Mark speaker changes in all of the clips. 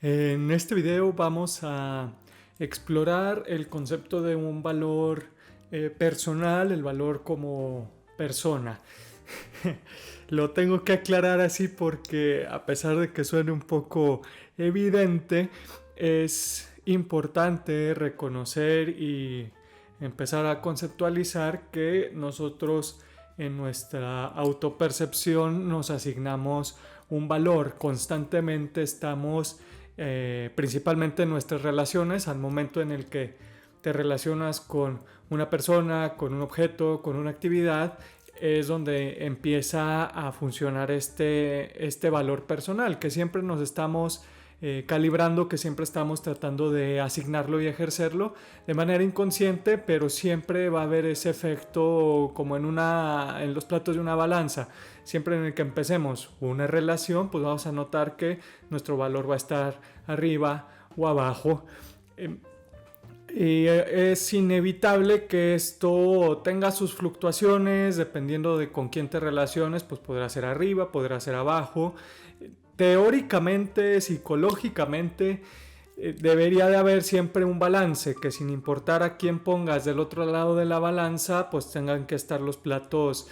Speaker 1: En este video vamos a explorar el concepto de un valor personal, el valor como persona. Lo tengo que aclarar así porque a pesar de que suene un poco evidente, es importante reconocer y empezar a conceptualizar que nosotros en nuestra autopercepción nos asignamos un valor. Constantemente estamos principalmente en nuestras relaciones, al momento en el que te relacionas con una persona, con un objeto, con una actividad, es donde empieza a funcionar este valor personal, que siempre nos estamos calibrando, que siempre estamos tratando de asignarlo y ejercerlo de manera inconsciente, pero siempre va a haber ese efecto como en los platos de una balanza. Siempre en el que empecemos una relación, pues vamos a notar que nuestro valor va a estar arriba o abajo. Y es inevitable que esto tenga sus fluctuaciones dependiendo de con quién te relaciones, pues podrá ser arriba, podrá ser abajo. Teóricamente, psicológicamente, debería de haber siempre un balance, que sin importar a quién pongas del otro lado de la balanza, pues tengan que estar los platos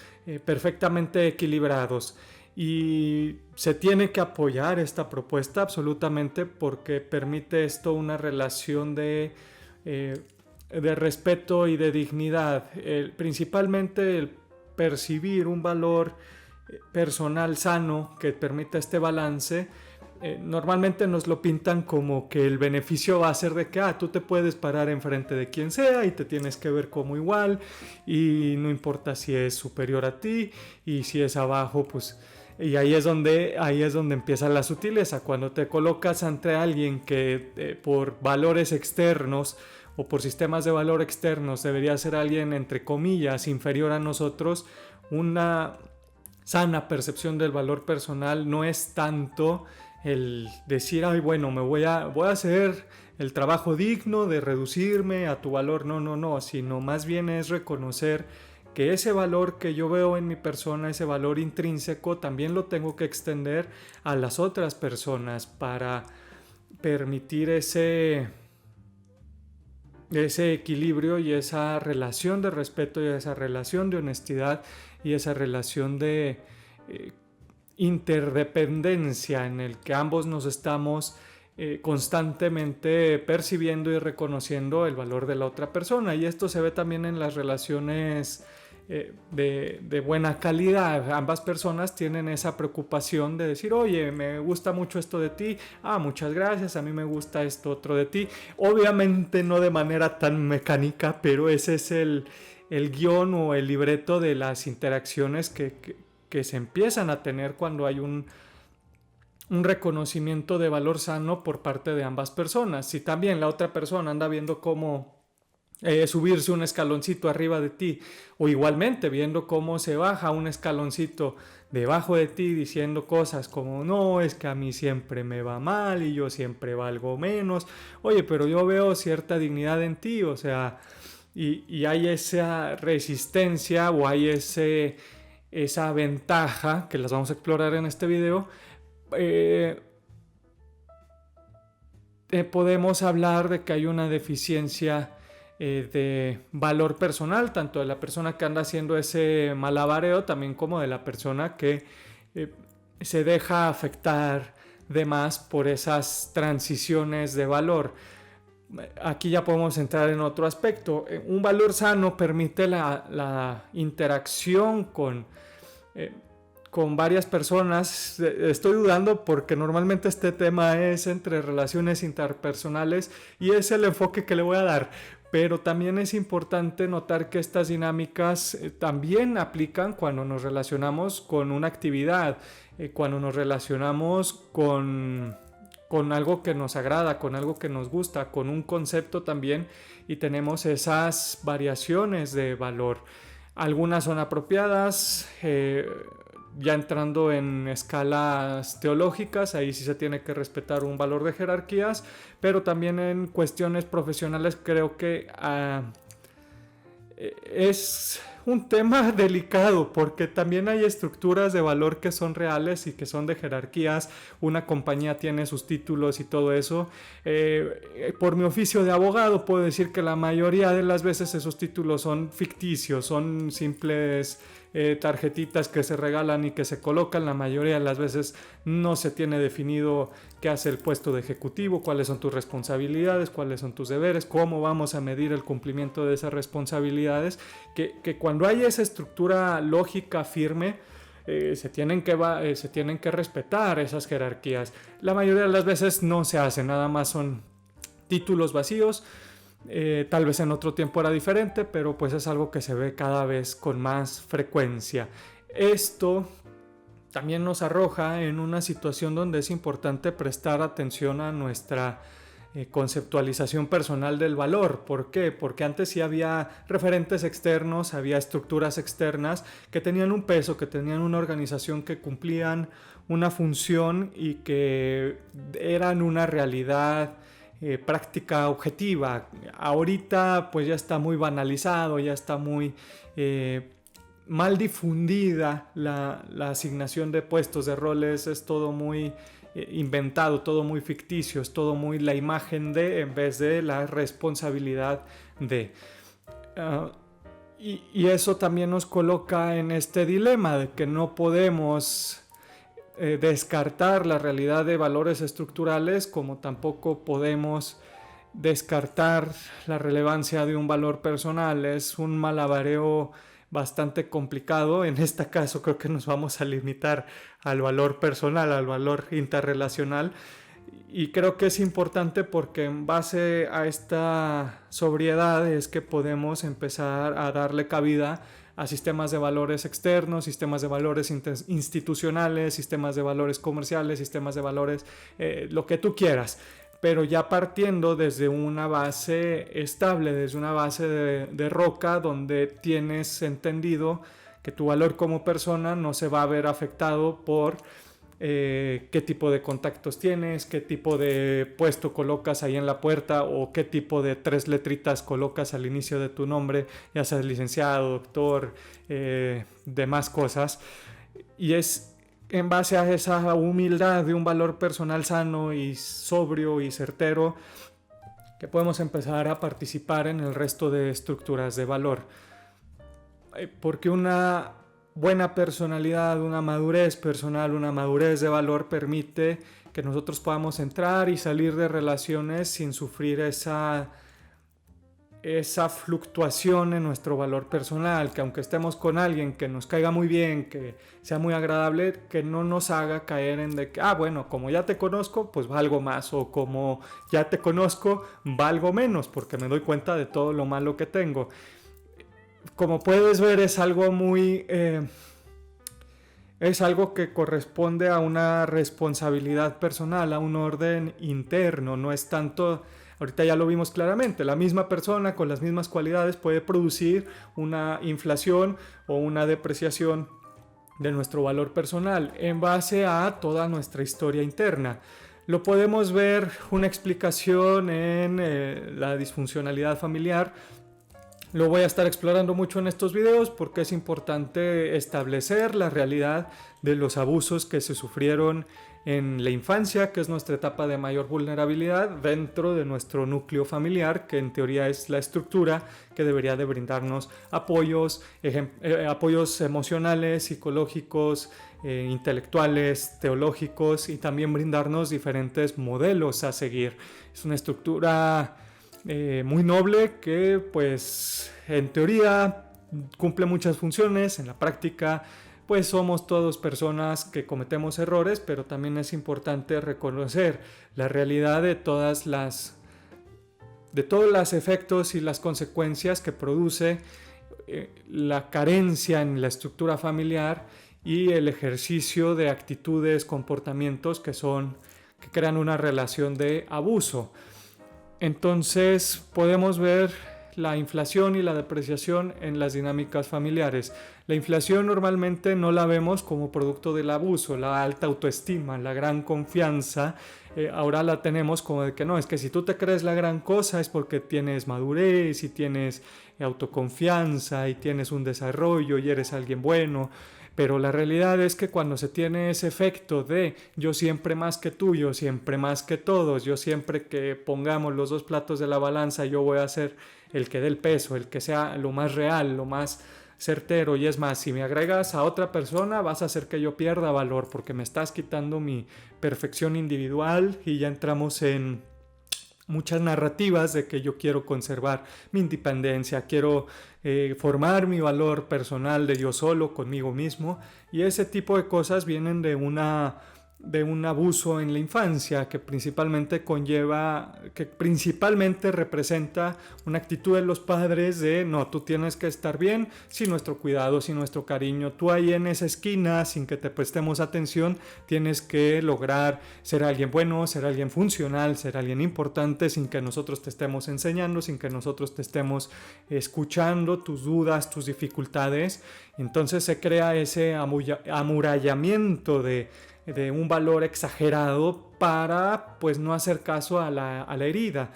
Speaker 1: perfectamente equilibrados. Y se tiene que apoyar esta propuesta absolutamente porque permite esto una relación de respeto y de dignidad. Principalmente el percibir un valor personal sano que permita este balance. Normalmente nos lo pintan como que el beneficio va a ser de que tú te puedes parar enfrente de quien sea y te tienes que ver como igual y no importa si es superior a ti y si es abajo, pues. Y ahí es donde empieza la sutileza, cuando te colocas ante alguien que por valores externos o por sistemas de valor externos debería ser alguien entre comillas inferior a nosotros. Una sana percepción del valor personal no es tanto el decir, bueno, voy a hacer el trabajo digno de reducirme a tu valor, no, sino más bien es reconocer que ese valor que yo veo en mi persona, ese valor intrínseco, también lo tengo que extender a las otras personas para permitir ese equilibrio y esa relación de respeto y esa relación de honestidad y esa relación de interdependencia en el que ambos nos estamos constantemente percibiendo y reconociendo el valor de la otra persona. Y esto se ve también en las relaciones de buena calidad. Ambas personas tienen esa preocupación de decir, oye, me gusta mucho esto de ti, muchas gracias, a mí me gusta esto otro de ti. Obviamente no de manera tan mecánica, pero ese es el guión o el libreto de las interacciones que se empiezan a tener cuando hay un reconocimiento de valor sano por parte de ambas personas. Si también la otra persona anda viendo cómo subirse un escaloncito arriba de ti, o igualmente viendo cómo se baja un escaloncito debajo de ti diciendo cosas como, no, es que a mí siempre me va mal y yo siempre valgo menos, oye, pero yo veo cierta dignidad en ti, o sea, y hay esa resistencia o hay esa ventaja que las vamos a explorar en este video. Podemos hablar de que hay una deficiencia de valor personal, tanto de la persona que anda haciendo ese malabareo, también como de la persona que se deja afectar de más por esas transiciones de valor. Aquí ya podemos entrar en otro aspecto. Un valor sano permite la interacción con varias personas. Estoy dudando porque normalmente este tema es entre relaciones interpersonales y es el enfoque que le voy a dar, pero también es importante notar que estas dinámicas también aplican cuando nos relacionamos con una actividad, cuando nos relacionamos con algo que nos agrada, con algo que nos gusta, con un concepto también, y tenemos esas variaciones de valor. Algunas son apropiadas, ya entrando en escalas teológicas, ahí sí se tiene que respetar un valor de jerarquías, pero también en cuestiones profesionales creo que es un tema delicado porque también hay estructuras de valor que son reales y que son de jerarquías. Una compañía tiene sus títulos y todo eso. Por mi oficio de abogado puedo decir que la mayoría de las veces esos títulos son ficticios, son simples tarjetitas que se regalan y que se colocan. La mayoría de las veces no se tiene definido qué hace el puesto de ejecutivo, cuáles son tus responsabilidades, cuáles son tus deberes, cómo vamos a medir el cumplimiento de esas responsabilidades, que cuando hay esa estructura lógica firme, se tienen que respetar esas jerarquías. La mayoría de las veces no se hace, nada más son títulos vacíos. Tal vez en otro tiempo era diferente, pero pues es algo que se ve cada vez con más frecuencia. Esto también nos arroja en una situación donde es importante prestar atención a nuestra conceptualización personal del valor. ¿Por qué? Porque antes sí había referentes externos, había estructuras externas que tenían un peso, que tenían una organización, que cumplían una función y que eran una realidad práctica objetiva. Ahorita pues ya está muy banalizado, ya está muy mal difundida la asignación de puestos, de roles, es todo muy inventado, todo muy ficticio, es todo muy la imagen de en vez de la responsabilidad de. Y eso también nos coloca en este dilema de que no podemos descartar la realidad de valores estructurales, como tampoco podemos descartar la relevancia de un valor personal. Es un malabareo bastante complicado. En este caso creo que nos vamos a limitar al valor personal, al valor interrelacional, y creo que es importante porque en base a esta sobriedad es que podemos empezar a darle cabida a sistemas de valores externos, sistemas de valores institucionales, sistemas de valores comerciales, sistemas de valores, lo que tú quieras, pero ya partiendo desde una base estable, desde una base de roca, donde tienes entendido que tu valor como persona no se va a ver afectado por qué tipo de contactos tienes, qué tipo de puesto colocas ahí en la puerta o qué tipo de 3 letritas colocas al inicio de tu nombre, ya seas licenciado, doctor, demás cosas. Y es en base a esa humildad de un valor personal sano y sobrio y certero que podemos empezar a participar en el resto de estructuras de valor. Porque una buena personalidad, una madurez personal, una madurez de valor permite que nosotros podamos entrar y salir de relaciones sin sufrir esa fluctuación en nuestro valor personal, que aunque estemos con alguien que nos caiga muy bien, que sea muy agradable, que no nos haga caer en de que, bueno, como ya te conozco, pues valgo más, o como ya te conozco, valgo menos, porque me doy cuenta de todo lo malo que tengo. Como puedes ver, es algo muy es algo que corresponde a una responsabilidad personal, a un orden interno. No es tanto, ahorita ya lo vimos claramente, la misma persona con las mismas cualidades puede producir una inflación o una depreciación de nuestro valor personal en base a toda nuestra historia interna. Lo podemos ver una explicación en la disfuncionalidad familiar. Lo voy a estar explorando mucho en estos videos porque es importante establecer la realidad de los abusos que se sufrieron en la infancia, que es nuestra etapa de mayor vulnerabilidad dentro de nuestro núcleo familiar, que en teoría es la estructura que debería de brindarnos apoyos emocionales, psicológicos, intelectuales, teológicos, y también brindarnos diferentes modelos a seguir. Es una estructura muy noble que pues en teoría cumple muchas funciones. En la práctica pues somos todos personas que cometemos errores, pero también es importante reconocer la realidad de todos los efectos y las consecuencias que produce la carencia en la estructura familiar y el ejercicio de actitudes, comportamientos que crean una relación de abuso. Entonces podemos ver la inflación y la depreciación en las dinámicas familiares. La inflación normalmente no la vemos como producto del abuso, la alta autoestima, la gran confianza. Ahora la tenemos como de que no, es que si tú te crees la gran cosa es porque tienes madurez y tienes autoconfianza y tienes un desarrollo y eres alguien bueno. Pero la realidad es que cuando se tiene ese efecto de yo siempre más que tú, yo siempre más que todos, yo siempre que pongamos los dos platos de la balanza, yo voy a ser el que dé el peso, el que sea lo más real, lo más certero. Y es más, si me agregas a otra persona vas a hacer que yo pierda valor porque me estás quitando mi perfección individual y ya entramos en muchas narrativas de que yo quiero conservar mi independencia, quiero formar mi valor personal de yo solo conmigo mismo, y ese tipo de cosas vienen de un abuso en la infancia que principalmente representa una actitud de los padres de no, tú tienes que estar bien sin nuestro cuidado, sin nuestro cariño, tú ahí en esa esquina sin que te prestemos atención tienes que lograr ser alguien bueno, ser alguien funcional, ser alguien importante sin que nosotros te estemos enseñando, sin que nosotros te estemos escuchando tus dudas, tus dificultades. Entonces se crea ese amurallamiento de un valor exagerado para pues no hacer caso a la herida.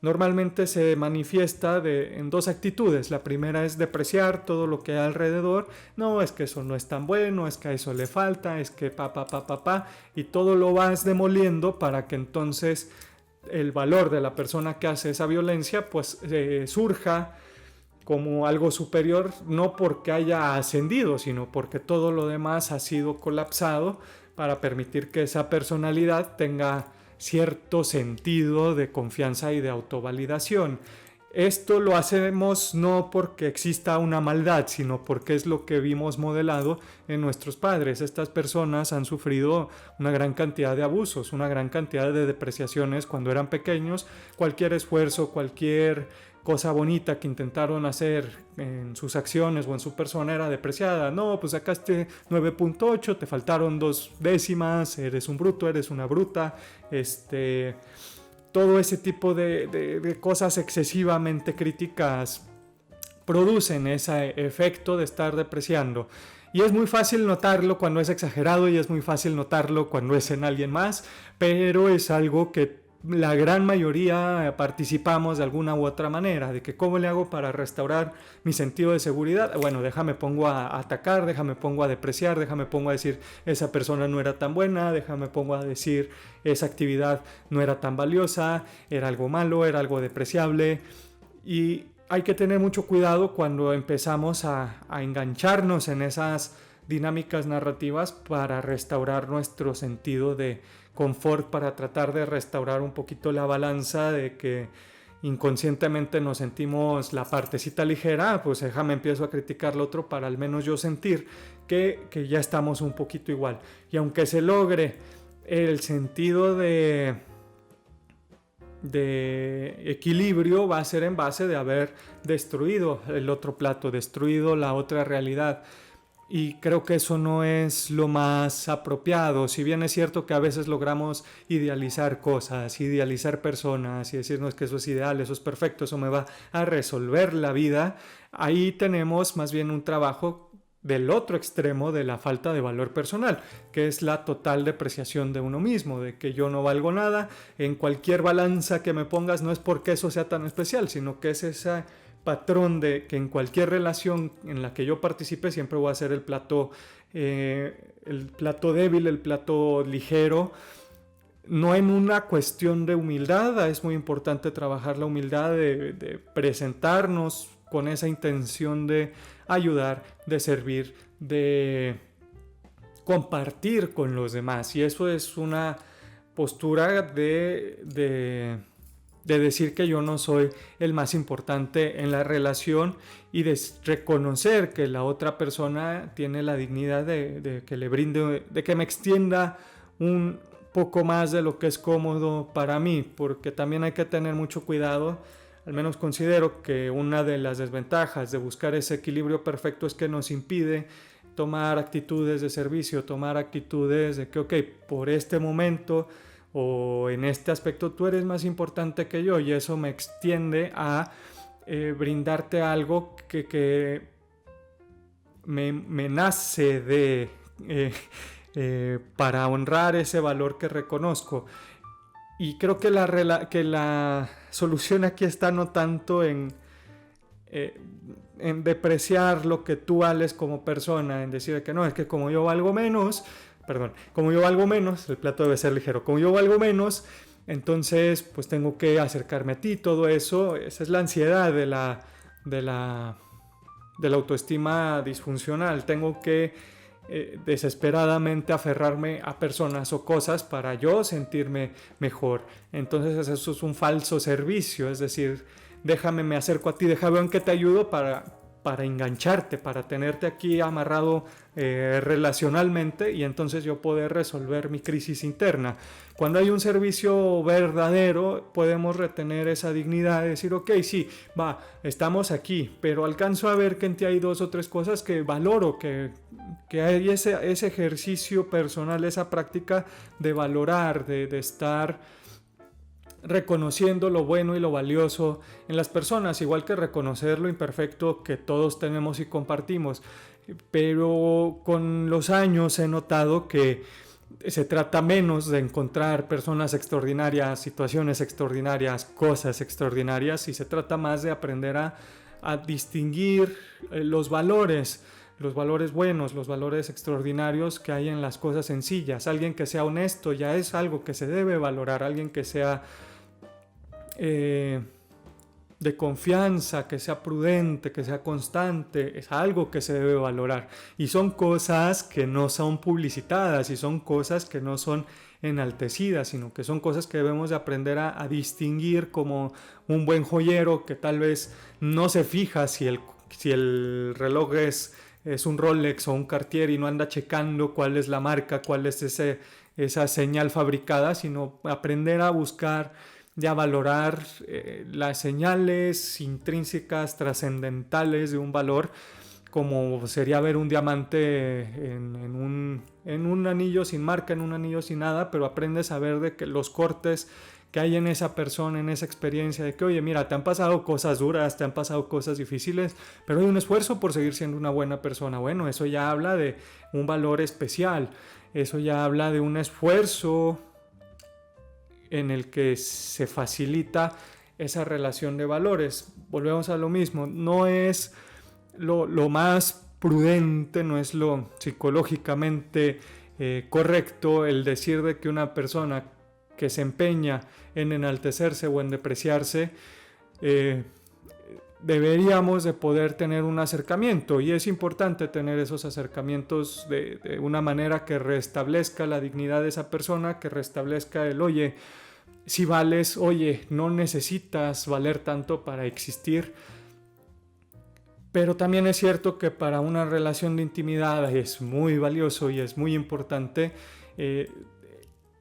Speaker 1: Normalmente se manifiesta en dos actitudes. La primera es depreciar todo lo que hay alrededor. No, es que eso no es tan bueno, es que a eso le falta, es que y todo lo vas demoliendo para que entonces el valor de la persona que hace esa violencia pues surja como algo superior, no porque haya ascendido, sino porque todo lo demás ha sido colapsado para permitir que esa personalidad tenga cierto sentido de confianza y de autovalidación. Esto lo hacemos no porque exista una maldad, sino porque es lo que vimos modelado en nuestros padres. Estas personas han sufrido una gran cantidad de abusos, una gran cantidad de depreciaciones cuando eran pequeños. Cualquier esfuerzo, cualquier cosa bonita que intentaron hacer en sus acciones o en su persona era depreciada. No, pues sacaste 9.8, te faltaron 2 décimas, eres un bruto, eres una bruta, todo ese tipo de cosas excesivamente críticas producen ese efecto de estar depreciando. Y es muy fácil notarlo cuando es exagerado y es muy fácil notarlo cuando es en alguien más, pero es algo que la gran mayoría participamos de alguna u otra manera, de que cómo le hago para restaurar mi sentido de seguridad. Bueno, déjame pongo a atacar, déjame pongo a depreciar, déjame pongo a decir esa persona no era tan buena, déjame pongo a decir esa actividad no era tan valiosa, era algo malo, era algo depreciable. Y hay que tener mucho cuidado cuando empezamos a engancharnos en esas dinámicas narrativas para restaurar nuestro sentido de confort, para tratar de restaurar un poquito la balanza de que inconscientemente nos sentimos la partecita ligera, pues déjame empiezo a criticar lo otro para al menos yo sentir que ya estamos un poquito igual. Y aunque se logre el sentido de equilibrio, va a ser en base de haber destruido el otro plato, destruido la otra realidad. Y creo que eso no es lo más apropiado. Si bien es cierto que a veces logramos idealizar cosas, idealizar personas y decirnos que eso es ideal, eso es perfecto, eso me va a resolver la vida, ahí tenemos más bien un trabajo del otro extremo de la falta de valor personal, que es la total depreciación de uno mismo, de que yo no valgo nada. En cualquier balanza que me pongas no es porque eso sea tan especial, sino que es esa patrón de que en cualquier relación en la que yo participe siempre voy a ser el plato débil, el plato ligero. No en una cuestión de humildad, es muy importante trabajar la humildad de presentarnos con esa intención de ayudar, de servir, de compartir con los demás. Y eso es una postura de decir que yo no soy el más importante en la relación y de reconocer que la otra persona tiene la dignidad de que le brinde, de que me extienda un poco más de lo que es cómodo para mí, porque también hay que tener mucho cuidado. Al menos considero que una de las desventajas de buscar ese equilibrio perfecto es que nos impide tomar actitudes de servicio, tomar actitudes de que, ok, por este momento o en este aspecto tú eres más importante que yo, y eso me extiende a brindarte algo que me nace para honrar ese valor que reconozco. Y creo que la solución aquí está no tanto en depreciar lo que tú vales como persona, en decir que no, es que como yo valgo menos, el plato debe ser ligero, como yo valgo menos, entonces pues tengo que acercarme a ti, todo eso, esa es la ansiedad de la autoestima disfuncional. Tengo que desesperadamente aferrarme a personas o cosas para yo sentirme mejor. Entonces eso es un falso servicio, es decir, me acerco a ti, déjame ver en qué te ayudo para engancharte, para tenerte aquí amarrado relacionalmente y entonces yo poder resolver mi crisis interna. Cuando hay un servicio verdadero, podemos retener esa dignidad de decir, ok, sí, estamos aquí, pero alcanzo a ver que en ti hay 2 o 3 cosas que valoro, que hay ese ejercicio personal, esa práctica de valorar, de estar reconociendo lo bueno y lo valioso en las personas, igual que reconocer lo imperfecto que todos tenemos y compartimos. Pero con los años he notado que se trata menos de encontrar personas extraordinarias, situaciones extraordinarias, cosas extraordinarias, y se trata más de aprender a distinguir los valores buenos, los valores extraordinarios que hay en las cosas sencillas. Alguien que sea honesto ya es algo que se debe valorar, alguien que sea de confianza, que sea prudente, que sea constante, es algo que se debe valorar. Y son cosas que no son publicitadas y son cosas que no son enaltecidas, sino que son cosas que debemos de aprender a distinguir, como un buen joyero que tal vez no se fija si el reloj es un Rolex o un Cartier y no anda checando cuál es la marca, cuál es esa señal fabricada, sino aprender a buscar y a valorar las señales intrínsecas, trascendentales de un valor, como sería ver un diamante en un anillo sin marca, en un anillo sin nada, pero aprendes a ver de que los cortes que hay en esa persona, en esa experiencia, de que oye, mira, te han pasado cosas duras, te han pasado cosas difíciles, pero hay un esfuerzo por seguir siendo una buena persona. Bueno, eso ya habla de un valor especial, eso ya habla de un esfuerzo en el que se facilita esa relación de valores. Volvemos a lo mismo, no es lo más prudente, no es lo psicológicamente correcto el decir de que una persona que se empeña en enaltecerse o en depreciarse, deberíamos de poder tener un acercamiento, y es importante tener esos acercamientos de una manera que restablezca la dignidad de esa persona, que restablezca el oye, si vales, oye, no necesitas valer tanto para existir. Pero también es cierto que para una relación de intimidad es muy valioso y es muy importante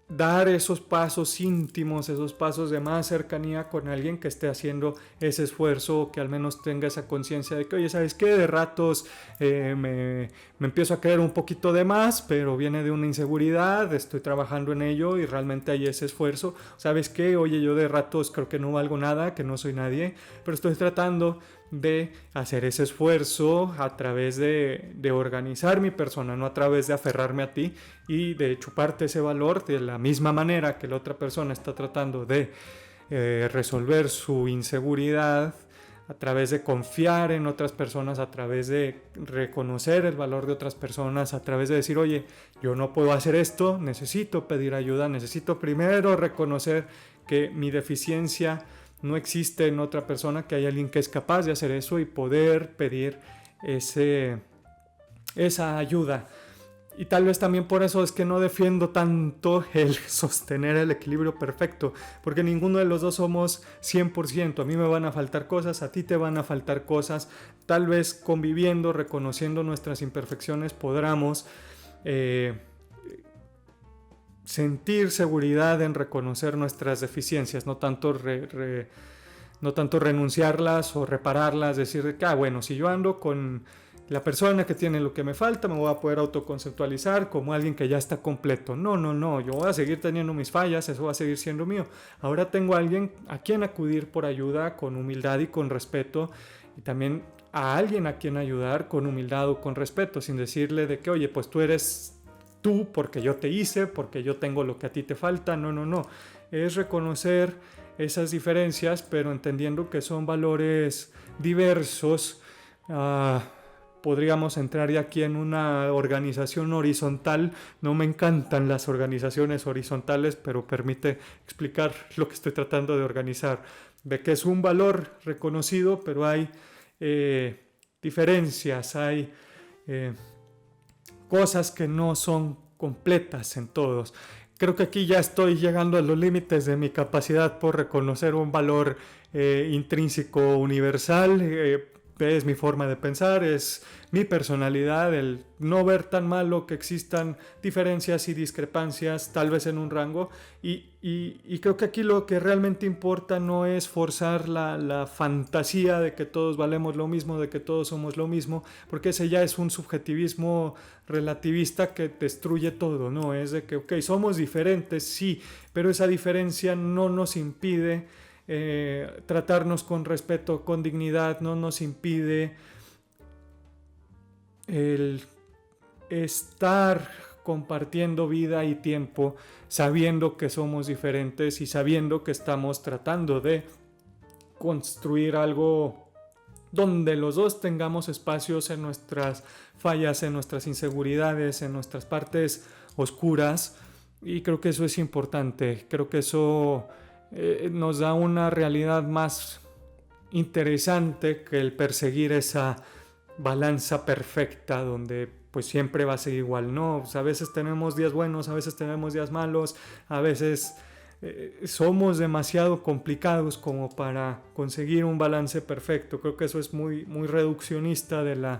Speaker 1: dar esos pasos íntimos, esos pasos de más cercanía con alguien que esté haciendo ese esfuerzo, que al menos tenga esa conciencia de que, oye, ¿sabes qué? De ratos me empiezo a creer un poquito de más, pero viene de una inseguridad, estoy trabajando en ello y realmente hay ese esfuerzo. ¿Sabes qué? Oye, yo de ratos creo que no valgo nada, que no soy nadie, pero estoy tratando de hacer ese esfuerzo a través de organizar mi persona, no a través de aferrarme a ti y de chuparte ese valor de la misma manera que la otra persona está tratando de resolver su inseguridad, a través de confiar en otras personas, a través de reconocer el valor de otras personas, a través de decir, oye, yo no puedo hacer esto, necesito pedir ayuda, necesito primero reconocer que mi deficiencia no existe en otra persona, que hay alguien que es capaz de hacer eso y poder pedir esa ayuda. Y tal vez también por eso es que no defiendo tanto el sostener el equilibrio perfecto, porque ninguno de los dos somos 100%. A mí me van a faltar cosas, a ti te van a faltar cosas. Tal vez conviviendo, reconociendo nuestras imperfecciones, podamos sentir seguridad en reconocer nuestras deficiencias, no tanto renunciarlas o repararlas, decir que, bueno, si yo ando con la persona que tiene lo que me falta, me voy a poder autoconceptualizar como alguien que ya está completo. No, yo voy a seguir teniendo mis fallas, eso va a seguir siendo mío. Ahora tengo a alguien a quien acudir por ayuda con humildad y con respeto, y también a alguien a quien ayudar con humildad o con respeto, sin decirle de que, oye, pues tú eres tú porque yo te hice, porque yo tengo lo que a ti te falta. No. Es reconocer esas diferencias, pero entendiendo que son valores diversos. Podríamos entrar ya aquí en una organización horizontal. No me encantan las organizaciones horizontales, pero permite explicar lo que estoy tratando de organizar. De que es un valor reconocido, pero hay diferencias, hay cosas que no son completas en todos. Creo que aquí ya estoy llegando a los límites de mi capacidad por reconocer un valor intrínseco universal. Es mi forma de pensar, es mi personalidad, el no ver tan malo que existan diferencias y discrepancias, tal vez en un rango. Y creo que aquí lo que realmente importa no es forzar la fantasía de que todos valemos lo mismo, de que todos somos lo mismo, porque ese ya es un subjetivismo relativista que destruye todo, ¿no? Es de que, ok, somos diferentes, sí, pero esa diferencia no nos impide tratarnos con respeto, con dignidad, no nos impide el estar compartiendo vida y tiempo sabiendo que somos diferentes y sabiendo que estamos tratando de construir algo donde los dos tengamos espacios en nuestras fallas, en nuestras inseguridades, en nuestras partes oscuras, y creo que eso es importante. Creo que eso nos da una realidad más interesante que el perseguir esa balanza perfecta donde pues siempre va a ser igual, ¿no? Pues a veces tenemos días buenos, a veces tenemos días malos, a veces somos demasiado complicados como para conseguir un balance perfecto. Creo que eso es muy reduccionista de la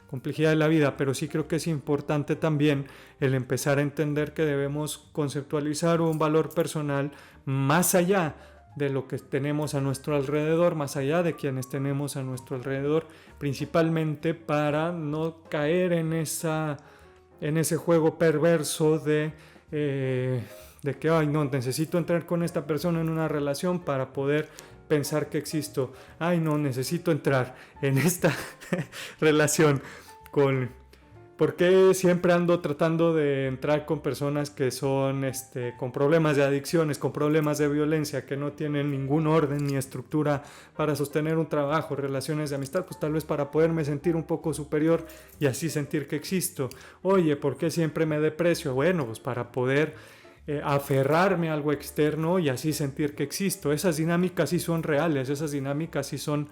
Speaker 1: complejidad de la vida, pero sí creo que es importante también el empezar a entender que debemos conceptualizar un valor personal más allá de lo que tenemos a nuestro alrededor, más allá de quienes tenemos a nuestro alrededor, principalmente para no caer en ese juego perverso de que, ay, no, necesito entrar con esta persona en una relación para poder pensar que existo. Ay, no, necesito entrar en esta relación con... ¿Por qué siempre ando tratando de entrar con personas que son con problemas de adicciones, con problemas de violencia, que no tienen ningún orden ni estructura para sostener un trabajo, relaciones de amistad? Pues tal vez para poderme sentir un poco superior y así sentir que existo. Oye, ¿por qué siempre me deprecio? Bueno, pues para poder aferrarme a algo externo y así sentir que existo. Esas dinámicas sí son reales, esas dinámicas sí son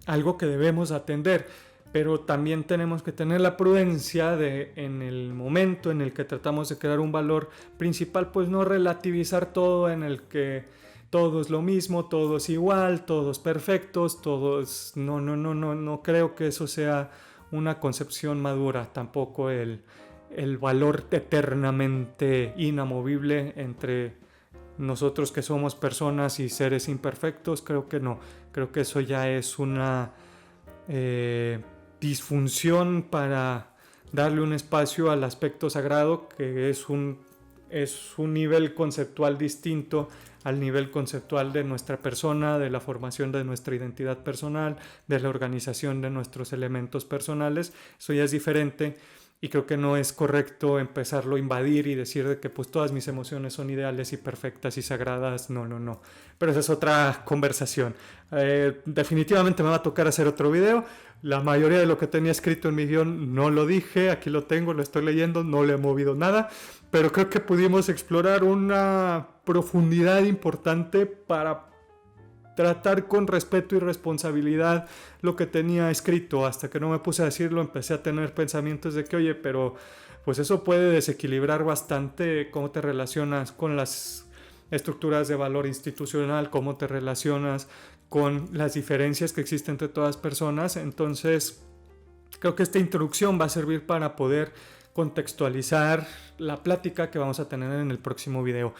Speaker 1: algo que debemos atender, pero también tenemos que tener la prudencia de, en el momento en el que tratamos de crear un valor principal, pues no relativizar todo en el que todo es lo mismo, todo es igual, todos perfectos, todos... No creo que eso sea una concepción madura, tampoco el valor eternamente inamovible entre nosotros que somos personas y seres imperfectos. Creo que no, creo que eso ya es una disfunción para darle un espacio al aspecto sagrado, que es un nivel conceptual distinto al nivel conceptual de nuestra persona, de la formación de nuestra identidad personal, de la organización de nuestros elementos personales. Eso ya es diferente. Y creo que no es correcto empezarlo a invadir y decir de que pues todas mis emociones son ideales y perfectas y sagradas. No. Pero esa es otra conversación. Definitivamente me va a tocar hacer otro video. La mayoría de lo que tenía escrito en mi guión no lo dije. Aquí lo tengo, lo estoy leyendo, no le he movido nada. Pero creo que pudimos explorar una profundidad importante para tratar con respeto y responsabilidad lo que tenía escrito. Hasta que no me puse a decirlo, empecé a tener pensamientos de que, oye, pero pues eso puede desequilibrar bastante cómo te relacionas con las estructuras de valor institucional, cómo te relacionas con las diferencias que existen entre todas las personas. Entonces, creo que esta introducción va a servir para poder contextualizar la plática que vamos a tener en el próximo video.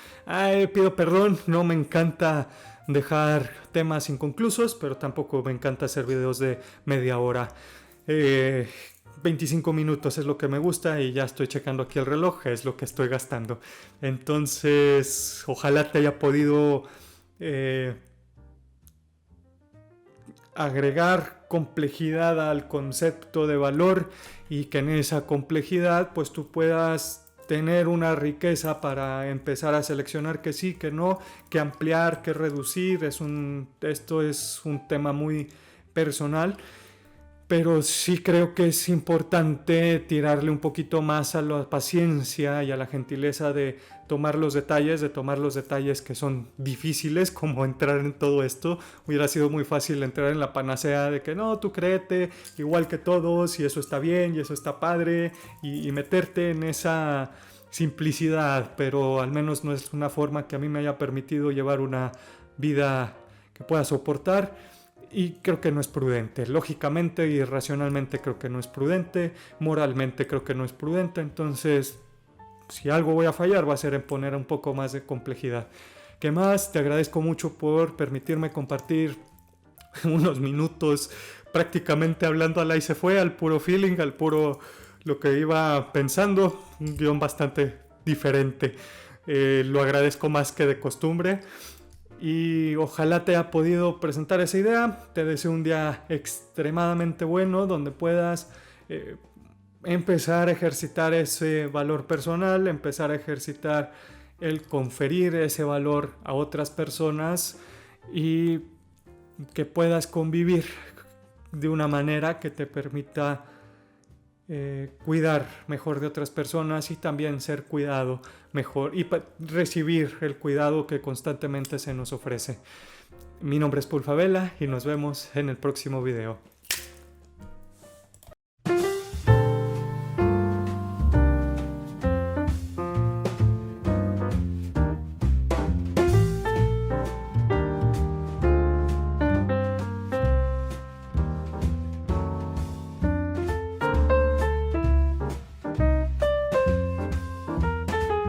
Speaker 1: Pido perdón, no me encanta dejar temas inconclusos, pero tampoco me encanta hacer videos de media hora. 25 minutos es lo que me gusta y ya estoy checando aquí el reloj, es lo que estoy gastando. Entonces, ojalá te haya podido agregar complejidad al concepto de valor y que en esa complejidad pues tú puedas tener una riqueza para empezar a seleccionar que sí, que no, que ampliar, que reducir. Esto es un tema muy personal, pero sí creo que es importante tirarle un poquito más a la paciencia y a la gentileza de tomar los detalles que son difíciles, como entrar en todo esto. Hubiera sido muy fácil entrar en la panacea de que no, tú créete igual que todos y eso está bien y eso está padre y meterte en esa simplicidad, pero al menos no es una forma que a mí me haya permitido llevar una vida que pueda soportar. Y creo que no es prudente, lógicamente y racionalmente creo que no es prudente, moralmente creo que no es prudente, entonces si algo voy a fallar va a ser en poner un poco más de complejidad. ¿Qué más? Te agradezco mucho por permitirme compartir unos minutos prácticamente hablando al y se fue, al puro feeling, al puro lo que iba pensando, un guión bastante diferente. Lo agradezco más que de costumbre. Y ojalá te haya podido presentar esa idea. Te deseo un día extremadamente bueno donde puedas empezar a ejercitar ese valor personal, empezar a ejercitar el conferir ese valor a otras personas y que puedas convivir de una manera que te permita cuidar mejor de otras personas y también ser cuidado mejor y recibir el cuidado que constantemente se nos ofrece. Mi nombre es Paul Favela y nos vemos en el próximo video.